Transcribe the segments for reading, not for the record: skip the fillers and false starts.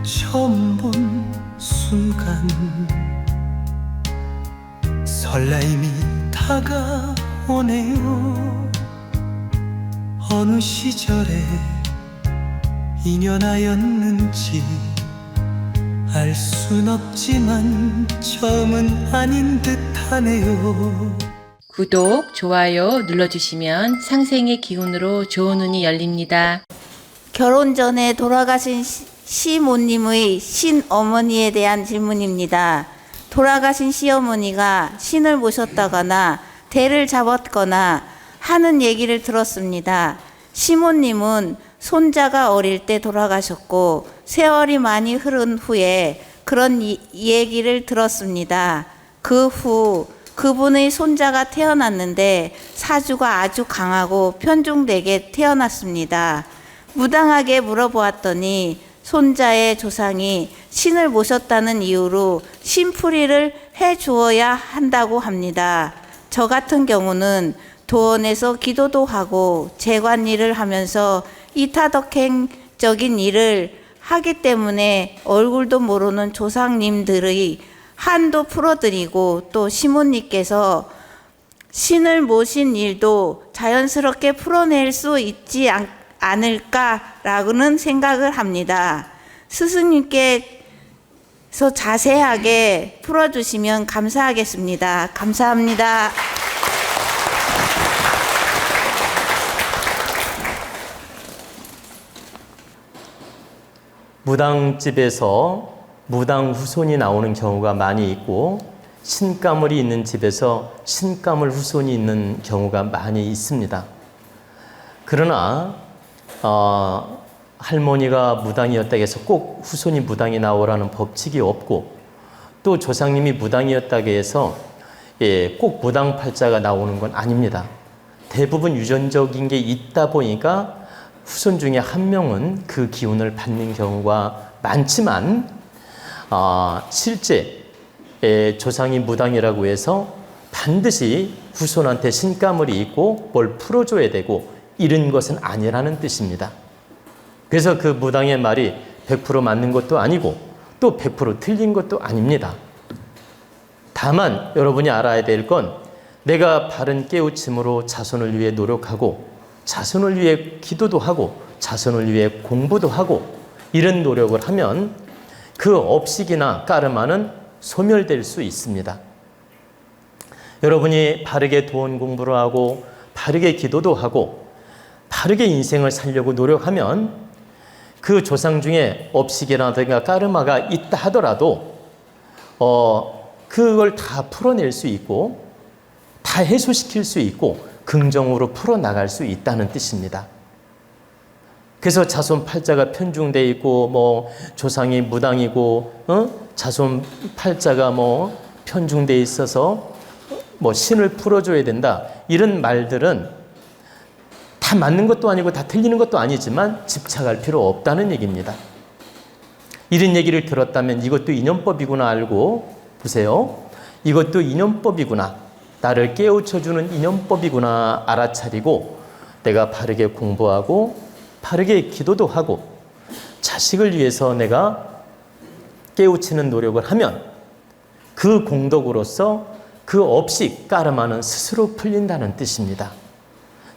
처음 본 순간 설레임이 다가오네요. 어느 시절에 인연하였는지 알 순 없지만 처음은 아닌 듯하네요. 구독, 좋아요 눌러주시면 상생의 기운으로 좋은 운이 열립니다. 결혼 전에 돌아가신 시모님의 신어머니에 대한 질문입니다. 돌아가신 시어머니가 신을 모셨다거나 대를 잡았거나 하는 얘기를 들었습니다. 시모님은 손자가 어릴 때 돌아가셨고 세월이 많이 흐른 후에 그런 얘기를 들었습니다. 그 후 그분의 손자가 태어났는데 사주가 아주 강하고 편중되게 태어났습니다. 무당하게 물어보았더니 손자의 조상이 신을 모셨다는 이유로 신풀이를 해 주어야 한다고 합니다. 저 같은 경우는 도원에서 기도도 하고 재관일을 하면서 이타덕행적인 일을 하기 때문에 얼굴도 모르는 조상님들의 한도 풀어드리고 또 시모님께서 신을 모신 일도 자연스럽게 풀어낼 수 있지 않을까라고는 생각을 합니다. 스승님께서 자세하게 풀어주시면 감사하겠습니다. 감사합니다. 무당집에서 무당 후손이 나오는 경우가 많이 있고 신가물이 있는 집에서 신가물 후손이 있는 경우가 많이 있습니다. 그러나 할머니가 무당이었다 해서 꼭 후손이 무당이 나오라는 법칙이 없고 또 조상님이 무당이었다 해서 꼭 무당 팔자가 나오는 건 아닙니다. 대부분 유전적인 게 있다 보니까 후손 중에 한 명은 그 기운을 받는 경우가 많지만 실제 조상이 무당이라고 해서 반드시 후손한테 신가물이 있고 뭘 풀어줘야 되고 이런 것은 아니라는 뜻입니다. 그래서 그 무당의 말이 100% 맞는 것도 아니고 또 100% 틀린 것도 아닙니다. 다만 여러분이 알아야 될 건 내가 바른 깨우침으로 자손을 위해 노력하고 자손을 위해 기도도 하고 자손을 위해 공부도 하고 이런 노력을 하면 그 업식이나 까르마는 소멸될 수 있습니다. 여러분이 바르게 도원 공부를 하고 바르게 기도도 하고 바르게 인생을 살려고 노력하면 그 조상 중에 업식이라든가 까르마가 있다 하더라도 그걸 다 풀어낼 수 있고 다 해소시킬 수 있고 긍정으로 풀어나갈 수 있다는 뜻입니다. 그래서 자손 팔자가 편중돼 있고 조상이 무당이고 자손 팔자가 편중돼 있어서 신을 풀어줘야 된다 이런 말들은 다 맞는 것도 아니고 다 틀리는 것도 아니지만 집착할 필요 없다는 얘기입니다. 이런 얘기를 들었다면 이것도 인연법이구나 알고 보세요. 이것도 인연법이구나, 나를 깨우쳐주는 인연법이구나 알아차리고 내가 바르게 공부하고 바르게 기도도 하고 자식을 위해서 내가 깨우치는 노력을 하면 그 공덕으로서 그 업식 까르마는 스스로 풀린다는 뜻입니다.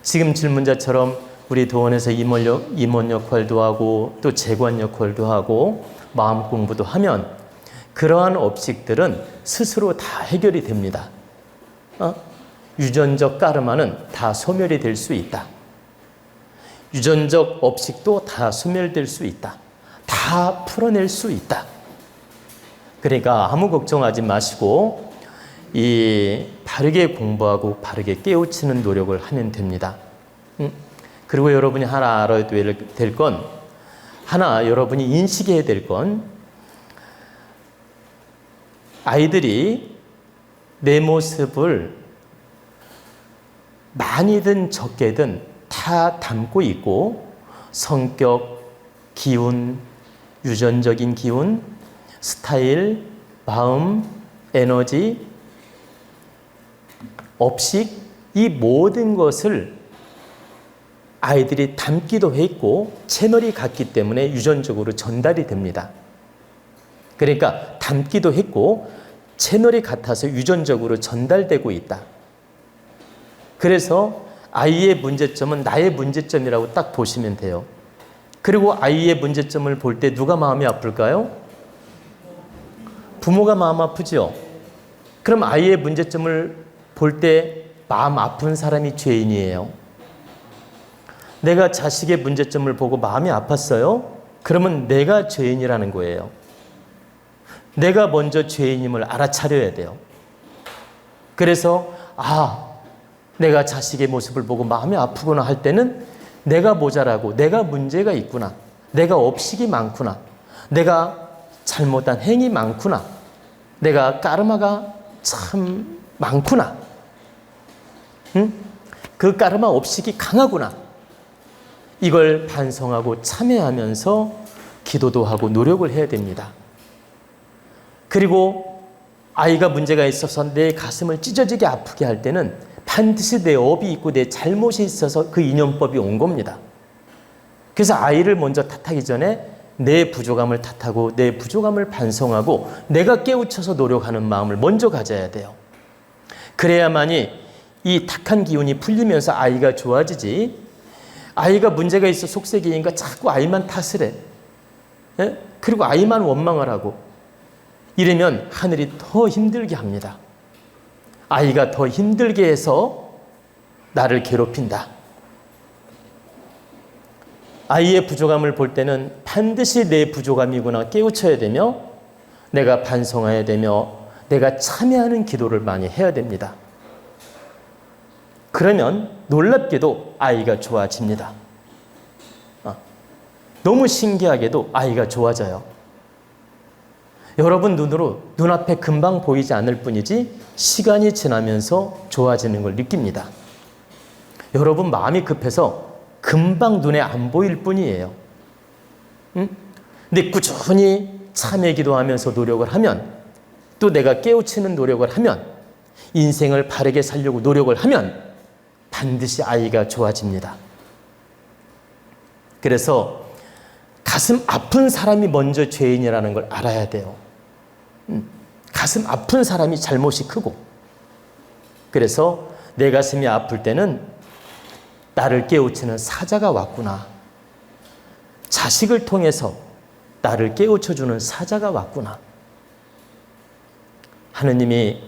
지금 질문자처럼 우리 도원에서 임원 역할도 하고 또 재관 역할도 하고 마음 공부도 하면 그러한 업식들은 스스로 다 해결이 됩니다. 유전적 까르마는 다 소멸이 될 수 있다. 유전적 업식도 다 소멸될 수 있다. 다 풀어낼 수 있다. 그러니까 아무 걱정하지 마시고 바르게 공부하고 바르게 깨우치는 노력을 하면 됩니다. 그리고 여러분이 하나 알아야 될 건, 하나 여러분이 인식해야 될 건, 아이들이 내 모습을 많이든 적게든 다 담고 있고 성격, 기운, 유전적인 기운, 스타일, 마음, 에너지, 업식 이 모든 것을 아이들이 담기도 했고 채널이 같기 때문에 유전적으로 전달이 됩니다. 그러니까 닮기도 했고 채널이 같아서 유전적으로 전달되고 있다. 그래서 아이의 문제점은 나의 문제점이라고 딱 보시면 돼요. 그리고 아이의 문제점을 볼 때 누가 마음이 아플까요? 부모가 마음 아프죠. 그럼 아이의 문제점을 볼 때 마음 아픈 사람이 죄인이에요. 내가 자식의 문제점을 보고 마음이 아팠어요? 그러면 내가 죄인이라는 거예요. 내가 먼저 죄인임을 알아차려야 돼요. 그래서 내가 자식의 모습을 보고 마음이 아프구나 할 때는 내가 모자라고 내가 문제가 있구나. 내가 업식이 많구나. 내가 잘못한 행위 많구나. 내가 까르마가 참 많구나. 그 까르마 업식이 강하구나. 이걸 반성하고 참회하면서 기도도 하고 노력을 해야 됩니다. 그리고 아이가 문제가 있어서 내 가슴을 찢어지게 아프게 할 때는 반드시 내 업이 있고 내 잘못이 있어서 그 인연법이 온 겁니다. 그래서 아이를 먼저 탓하기 전에 내 부족함을 탓하고 내 부족함을 반성하고 내가 깨우쳐서 노력하는 마음을 먼저 가져야 돼요. 그래야만이 이 탁한 기운이 풀리면서 아이가 좋아지지. 아이가 문제가 있어 속색이니까 자꾸 아이만 탓을 해. 예? 그리고 아이만 원망을 하고 이러면 하늘이 더 힘들게 합니다. 아이가 더 힘들게 해서 나를 괴롭힌다. 아이의 부족함을 볼 때는 반드시 내 부족함이구나 깨우쳐야 되며 내가 반성해야 되며 내가 참여하는 기도를 많이 해야 됩니다. 그러면 놀랍게도 아이가 좋아집니다. 너무 신기하게도 아이가 좋아져요. 여러분 눈앞에 금방 보이지 않을 뿐이지 시간이 지나면서 좋아지는 걸 느낍니다. 여러분 마음이 급해서 금방 눈에 안 보일 뿐이에요. 근데 꾸준히 참회 기도하면서 노력을 하면 또 내가 깨우치는 노력을 하면 인생을 바르게 살려고 노력을 하면 반드시 아이가 좋아집니다. 그래서 가슴 아픈 사람이 먼저 죄인이라는 걸 알아야 돼요. 가슴 아픈 사람이 잘못이 크고 그래서 내 가슴이 아플 때는 나를 깨우치는 사자가 왔구나. 자식을 통해서 나를 깨우쳐주는 사자가 왔구나. 하느님이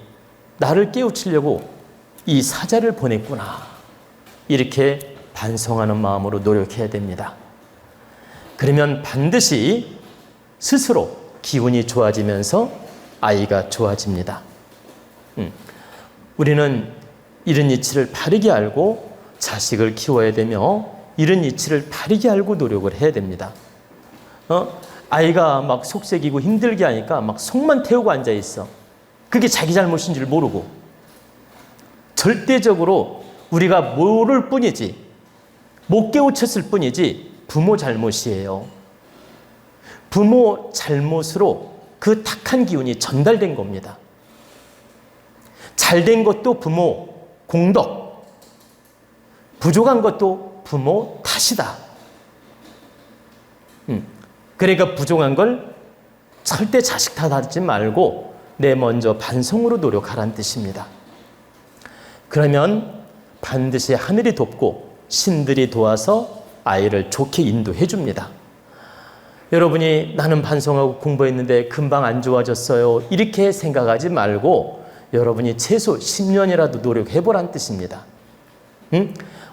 나를 깨우치려고 이 사자를 보냈구나. 이렇게 반성하는 마음으로 노력해야 됩니다. 그러면 반드시 스스로 기운이 좋아지면서 아이가 좋아집니다. 우리는 이런 이치를 바르게 알고 자식을 키워야 되며 이런 이치를 바르게 알고 노력을 해야 됩니다. 아이가 막 속색이고 힘들게 하니까 막 속만 태우고 앉아 있어. 그게 자기 잘못인 줄 모르고. 절대적으로 우리가 모를 뿐이지 못 깨우쳤을 뿐이지 부모 잘못이에요. 부모 잘못으로 그 탁한 기운이 전달된 겁니다. 잘된 것도 부모 공덕, 부족한 것도 부모 탓이다. 그러니까 부족한 걸 절대 자식 탓하지 말고 내 먼저 반성으로 노력하라는 뜻입니다. 그러면 반드시 하늘이 돕고 신들이 도와서 아이를 좋게 인도해 줍니다. 여러분이 나는 반성하고 공부했는데 금방 안 좋아졌어요. 이렇게 생각하지 말고 여러분이 최소 10년이라도 노력해보란 뜻입니다.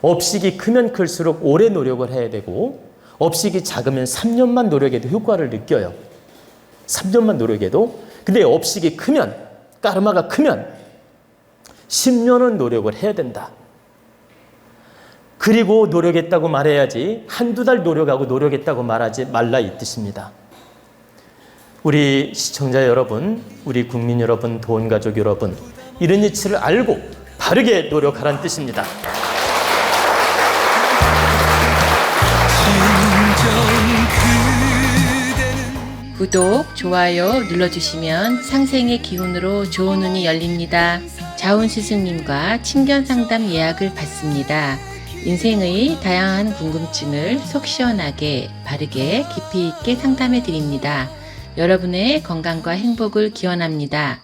업식이 크면 클수록 오래 노력을 해야 되고 업식이 작으면 3년만 노력해도 효과를 느껴요. 3년만 노력해도. 근데 업식이 크면 까르마가 크면 10년은 노력을 해야 된다. 그리고 노력했다고 말해야지 한두 달 노력하고 노력했다고 말하지 말라 이 뜻입니다. 우리 시청자 여러분, 우리 국민 여러분, 도원가족 여러분, 이런 이치를 알고 바르게 노력하라는 뜻입니다. 구독, 좋아요 눌러주시면 상생의 기운으로 좋은 운이 열립니다. 자운 스승님과 친견 상담 예약을 받습니다. 인생의 다양한 궁금증을 속 시원하게, 바르게, 깊이 있게 상담해 드립니다. 여러분의 건강과 행복을 기원합니다.